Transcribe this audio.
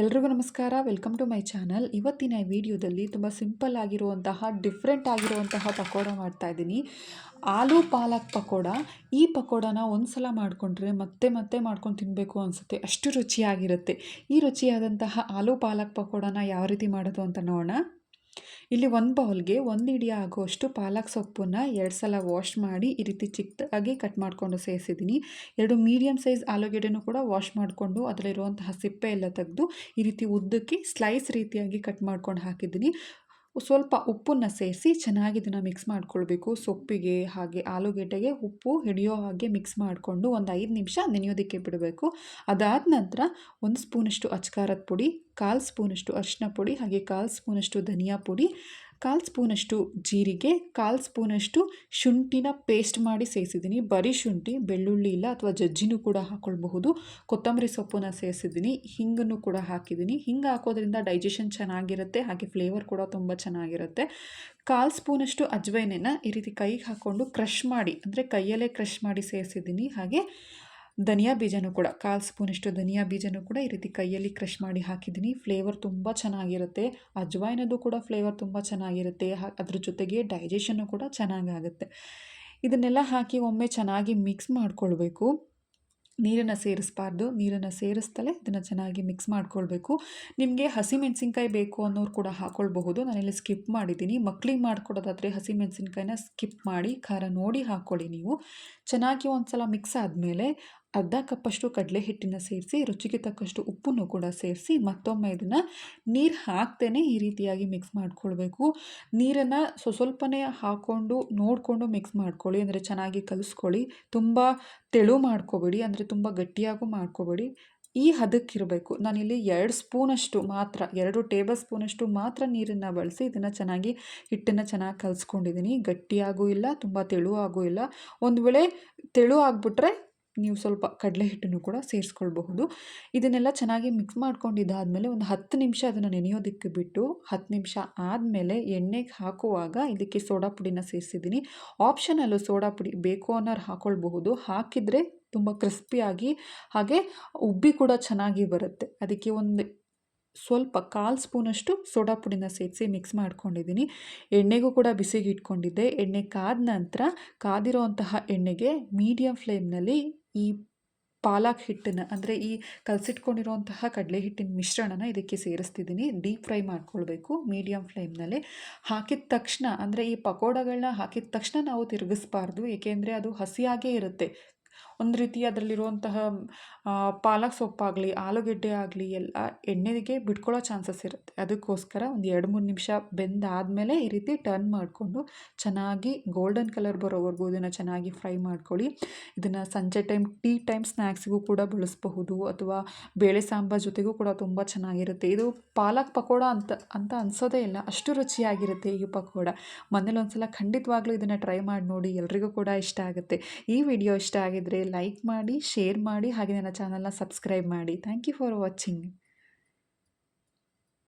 ಎಲ್ರಿಗೂ ನಮಸ್ಕಾರ. Welcome to my channel. ಇವತ್ತಿನ ವಿಡಿಯೋದಲ್ಲಿ ತುಂಬ ಸಿಂಪಲ್ ಆಗಿರುವಂತಹ ಡಿಫ್ರೆಂಟ್ ಆಗಿರುವಂತಹ ಪಕೋಡ ಮಾಡ್ತಾ ಇದ್ದೀನಿ. ಆಲೂ ಪಾಲಕ್ ಪಕೋಡ. ಈ ಪಕೋಡನ ಒಂದು ಸಲ ಮಾಡಿಕೊಂಡ್ರೆ ಮತ್ತೆ ಮತ್ತೆ ಮಾಡ್ಕೊಂಡು ತಿನ್ನಬೇಕು ಅನಿಸುತ್ತೆ, ಅಷ್ಟು ರುಚಿಯಾಗಿರುತ್ತೆ. ಈ ರುಚಿಯಾದಂತಹ ಆಲೂ ಪಾಲಕ್ ಪಕೋಡನ ಯಾವ ರೀತಿ ಮಾಡೋದು ಅಂತ ನೋಡೋಣ. ಇಲ್ಲಿ ಒಂದು ಬೌಲ್ಗೆ 1 ಹಿಡಿ ಆಗುವಷ್ಟು ಪಾಲಕ್ ಸೊಪ್ಪನ್ನು 2 ಸಲ ವಾಶ್ ಮಾಡಿ ಈ ರೀತಿ ಚಿಕ್ಕದಾಗಿ ಕಟ್ ಮಾಡಿಕೊಂಡು ಸೇರಿಸಿದ್ದೀನಿ. 2 ಮೀಡಿಯಮ್ ಸೈಜ್ ಆಲೂಗೆಡ್ಡೆನೂ ಕೂಡ ವಾಶ್ ಮಾಡಿಕೊಂಡು ಅದರಲ್ಲಿರುವಂತಹ ಸಿಪ್ಪೆ ಎಲ್ಲ ತೆಗೆದು ಈ ರೀತಿ ಉದ್ದಕ್ಕೆ ಸ್ಲೈಸ್ ರೀತಿಯಾಗಿ ಕಟ್ ಮಾಡ್ಕೊಂಡು ಹಾಕಿದ್ದೀನಿ. ಸ್ವಲ್ಪ ಉಪ್ಪನ್ನು ಸೇರಿಸಿ ಚೆನ್ನಾಗಿ ಇದನ್ನು ಮಿಕ್ಸ್ ಮಾಡ್ಕೊಳ್ಬೇಕು. ಸೊಪ್ಪಿಗೆ ಹಾಗೆ ಆಲೂಗೆಡ್ಡೆಗೆ ಉಪ್ಪು ಹಿಡಿಯೋ ಹಾಗೆ ಮಿಕ್ಸ್ ಮಾಡಿಕೊಂಡು ಒಂದು 5 ನಿಮಿಷ ನೆನೆಯೋದಕ್ಕೆ ಬಿಡಬೇಕು. ಅದಾದ ನಂತರ 1 ಸ್ಪೂನಷ್ಟು ಅಚ್ಕಾರದ ಪುಡಿ, 1/4 ಸ್ಪೂನಷ್ಟು ಅರಿಶಿನ ಪುಡಿ, ಹಾಗೆ 1/4 ಸ್ಪೂನಷ್ಟು ಧನಿಯಾ ಪುಡಿ, 1/4 ಸ್ಪೂನಷ್ಟು ಜೀರಿಗೆ, 1/4 ಸ್ಪೂನಷ್ಟು ಶುಂಠಿನ ಪೇಸ್ಟ್ ಮಾಡಿ ಸೇರಿಸಿದ್ದೀನಿ. ಬರೀ ಶುಂಠಿ, ಬೆಳ್ಳುಳ್ಳಿ ಇಲ್ಲ ಅಥವಾ ಜಜ್ಜಿನೂ ಕೂಡ ಹಾಕ್ಕೊಳ್ಬಹುದು. ಕೊತ್ತಂಬರಿ ಸೊಪ್ಪನ್ನು ಸೇರಿಸಿದ್ದೀನಿ. ಹಿಂಗನ್ನು ಕೂಡ ಹಾಕಿದ್ದೀನಿ. ಹಿಂಗೆ ಹಾಕೋದ್ರಿಂದ ಡೈಜೆಷನ್ ಚೆನ್ನಾಗಿರುತ್ತೆ, ಹಾಗೆ ಫ್ಲೇವರ್ ಕೂಡ ತುಂಬ ಚೆನ್ನಾಗಿರುತ್ತೆ. 1/4 ಸ್ಪೂನಷ್ಟು ಅಜ್ವೈನನ್ನು ಈ ರೀತಿ ಕೈಗೆ ಹಾಕ್ಕೊಂಡು ಕ್ರಷ್ ಮಾಡಿ, ಅಂದರೆ ಕೈಯಲ್ಲೇ ಕ್ರಷ್ ಮಾಡಿ ಸೇರಿಸಿದ್ದೀನಿ. ಹಾಗೆ ಧನಿಯಾ ಬೀಜನೂ ಕೂಡ 1/4 ಸ್ಪೂನಷ್ಟು ಧನಿಯಾ ಬೀಜನೂ ಕೂಡ ಈ ರೀತಿ ಕೈಯಲ್ಲಿ ಕ್ರಷ್ ಮಾಡಿ ಹಾಕಿದ್ದೀನಿ. ಫ್ಲೇವರ್ ತುಂಬ ಚೆನ್ನಾಗಿರುತ್ತೆ. ಅಜ್ವೈನದು ಕೂಡ ಫ್ಲೇವರ್ ತುಂಬ ಚೆನ್ನಾಗಿರುತ್ತೆ. ಅದ್ರ ಜೊತೆಗೆ ಡೈಜೆಷನ್ನು ಕೂಡ ಚೆನ್ನಾಗಾಗುತ್ತೆ. ಇದನ್ನೆಲ್ಲ ಹಾಕಿ ಒಮ್ಮೆ ಚೆನ್ನಾಗಿ ಮಿಕ್ಸ್ ಮಾಡಿಕೊಳ್ಬೇಕು. ನೀರನ್ನು ಸೇರಿಸಬಾರ್ದು. ನೀರನ್ನು ಸೇರಿಸ್ತಲೇ ಇದನ್ನು ಚೆನ್ನಾಗಿ ಮಿಕ್ಸ್ ಮಾಡ್ಕೊಳ್ಬೇಕು. ನಿಮಗೆ ಹಸಿಮೆಣಸಿನ್ಕಾಯಿ ಬೇಕು ಅನ್ನೋರು ಕೂಡ ಹಾಕ್ಕೊಳ್ಬಹುದು. ನಾನಿಲ್ಲಿ ಸ್ಕಿಪ್ ಮಾಡಿದ್ದೀನಿ. ಮಕ್ಕಳಿಗೆ ಮಾಡಿಕೊಡೋದಾದರೆ ಹಸಿಮೆಣಸಿನ್ಕಾಯಿನ ಸ್ಕಿಪ್ ಮಾಡಿ ಖಾರ ನೋಡಿ ಹಾಕ್ಕೊಳ್ಳಿ. ನೀವು ಚೆನ್ನಾಗಿ ಒಂದು ಸಲ ಮಿಕ್ಸ್ ಆದಮೇಲೆ ಅರ್ಧ ಕಪ್ಪಷ್ಟು ಕಡಲೆ ಹಿಟ್ಟನ್ನು ಸೇರಿಸಿ, ರುಚಿಗೆ ತಕ್ಕಷ್ಟು ಉಪ್ಪನ್ನು ಕೂಡ ಸೇರಿಸಿ ಮತ್ತೊಮ್ಮೆ ಇದನ್ನು ನೀರು ಹಾಕ್ತೇನೆ ಈ ರೀತಿಯಾಗಿ ಮಿಕ್ಸ್ ಮಾಡ್ಕೊಳ್ಬೇಕು. ನೀರನ್ನು ಸ್ವಲ್ಪನೇ ಹಾಕ್ಕೊಂಡು ನೋಡಿಕೊಂಡು ಮಿಕ್ಸ್ ಮಾಡ್ಕೊಳ್ಳಿ, ಅಂದರೆ ಚೆನ್ನಾಗಿ ಕಲಿಸ್ಕೊಳ್ಳಿ. ತುಂಬ ತೆಳು ಮಾಡ್ಕೋಬೇಡಿ, ಅಂದರೆ ತುಂಬ ಗಟ್ಟಿಯಾಗೂ ಮಾಡ್ಕೋಬೇಡಿ. ಈ ಹದಕ್ಕಿರಬೇಕು. ನಾನಿಲ್ಲಿ 2 ಸ್ಪೂನಷ್ಟು ಮಾತ್ರ, 2 ಟೇಬಲ್ ಸ್ಪೂನಷ್ಟು ಮಾತ್ರ ನೀರನ್ನು ಬಳಸಿ ಇದನ್ನು ಚೆನ್ನಾಗಿ ಹಿಟ್ಟನ್ನು ಚೆನ್ನಾಗಿ ಕಲಿಸ್ಕೊಂಡಿದ್ದೀನಿ. ಗಟ್ಟಿಯಾಗೂ ಇಲ್ಲ, ತುಂಬ ತೆಳು ಆಗೂ ಇಲ್ಲ. ಒಂದು ವೇಳೆ ತೆಳು ಆಗಿಬಿಟ್ರೆ ನೀವು ಸ್ವಲ್ಪ ಕಡಲೆ ಹಿಟ್ಟನ್ನು ಕೂಡ ಸೇರಿಸ್ಕೊಳ್ಬಹುದು. ಇದನ್ನೆಲ್ಲ ಚೆನ್ನಾಗಿ ಮಿಕ್ಸ್ ಮಾಡ್ಕೊಂಡಿದ್ದಾದಮೇಲೆ ಒಂದು 10 ನಿಮಿಷ ಅದನ್ನು ನೆನೆಯೋದಕ್ಕೆ ಬಿಟ್ಟು, 10 ನಿಮಿಷ ಆದಮೇಲೆ ಎಣ್ಣೆಗೆ ಹಾಕುವಾಗ ಇದಕ್ಕೆ ಸೋಡಾ ಪುಡಿನ ಸೇರಿಸಿದ್ದೀನಿ. ಆಪ್ಷನಲ್ಲು ಸೋಡಾ ಪುಡಿ ಬೇಕು ಅನ್ನೋರು ಹಾಕ್ಕೊಳ್ಬಹುದು. ಹಾಕಿದರೆ ತುಂಬ ಕ್ರಿಸ್ಪಿಯಾಗಿ ಹಾಗೆ ಉಬ್ಬಿ ಕೂಡ ಚೆನ್ನಾಗಿ ಬರುತ್ತೆ. ಅದಕ್ಕೆ ಒಂದು ಸ್ವಲ್ಪ 1/4 ಸ್ಪೂನಷ್ಟು ಸೋಡಾ ಪುಡಿನ ಸೇರಿಸಿ ಮಿಕ್ಸ್ ಮಾಡ್ಕೊಂಡಿದ್ದೀನಿ. ಎಣ್ಣೆಗೂ ಕೂಡ ಬಿಸಿಗೆ ಇಟ್ಕೊಂಡಿದ್ದೆ. ಎಣ್ಣೆ ಕಾದ ನಂತರ ಕಾದಿರೋವಂತಹ ಎಣ್ಣೆಗೆ ಮೀಡಿಯಮ್ ಫ್ಲೇಮ್ನಲ್ಲಿ ಈ ಪಾಲಕ್ ಹಿಟ್ಟನ್ನು, ಅಂದರೆ ಈ ಕಲಸಿಟ್ಕೊಂಡಿರುವಂತಹ ಕಡಲೆ ಹಿಟ್ಟಿನ ಮಿಶ್ರಣನ ಇದಕ್ಕೆ ಸೇರಿಸ್ತಿದ್ದೀನಿ. ಡೀಪ್ ಫ್ರೈ ಮಾಡ್ಕೊಳ್ಬೇಕು ಮೀಡಿಯಮ್ ಫ್ಲೇಮ್ನಲ್ಲಿ. ಹಾಕಿದ ತಕ್ಷಣ, ಅಂದರೆ ಈ ಪಕೋಡಗಳನ್ನ ಹಾಕಿದ ತಕ್ಷಣ ನಾವು ತಿರುಗಿಸ್ಬಾರ್ದು, ಏಕೆಂದರೆ ಅದು ಹಸಿಯಾಗೇ ಇರುತ್ತೆ. ಒಂದು ರೀತಿ ಅದರಲ್ಲಿರುವಂತಹ ಪಾಲಕ್ ಸೊಪ್ಪಾಗಲಿ ಆಲೂಗೆಡ್ಡೆ ಆಗಲಿ ಎಲ್ಲ ಎಣ್ಣೆಗೆ ಬಿಟ್ಕೊಳ್ಳೋ ಚಾನ್ಸಸ್ ಇರುತ್ತೆ. ಅದಕ್ಕೋಸ್ಕರ ಒಂದು 2-3 ನಿಮಿಷ ಬೆಂದಾದಮೇಲೆ ಈ ರೀತಿ ಟರ್ನ್ ಮಾಡಿಕೊಂಡು ಚೆನ್ನಾಗಿ ಗೋಲ್ಡನ್ ಕಲರ್ ಬರೋವರೆಗೂ ಇದನ್ನು ಚೆನ್ನಾಗಿ ಫ್ರೈ ಮಾಡ್ಕೊಳ್ಳಿ. ಇದನ್ನು ಸಂಜೆ ಟೈಮ್, ಟೀ ಟೈಮ್ ಸ್ನ್ಯಾಕ್ಸ್ಗೂ ಕೂಡ ಬಳಸಬಹುದು, ಅಥವಾ ಬೇಳೆ ಸಾಂಬಾರು ಜೊತೆಗೂ ಕೂಡ ತುಂಬ ಚೆನ್ನಾಗಿರುತ್ತೆ. ಇದು ಪಾಲಕ್ ಪಕೋಡ ಅಂತ ಅನಿಸೋದೇ ಇಲ್ಲ, ಅಷ್ಟು ರುಚಿಯಾಗಿರುತ್ತೆ ಈ ಪಕೋಡ. ಮನೇಲಿ ಒಂದು ಸಲ ಖಂಡಿತವಾಗ್ಲೂ ಇದನ್ನು ಟ್ರೈ ಮಾಡಿ ನೋಡಿ, ಎಲ್ರಿಗೂ ಕೂಡ ಇಷ್ಟ ಆಗುತ್ತೆ. ಈ ವಿಡಿಯೋ ಇಷ್ಟ ಆಗಿದ್ದರೆ ಲೈಕ್ ಮಾಡಿ, ಶೇರ್ ಮಾಡಿ, ಹಾಗೆ ನನ್ನ ಚಾನಲ್ನ ಸಬ್ಸ್ಕ್ರೈಬ್ ಮಾಡಿ. Thank you for watching.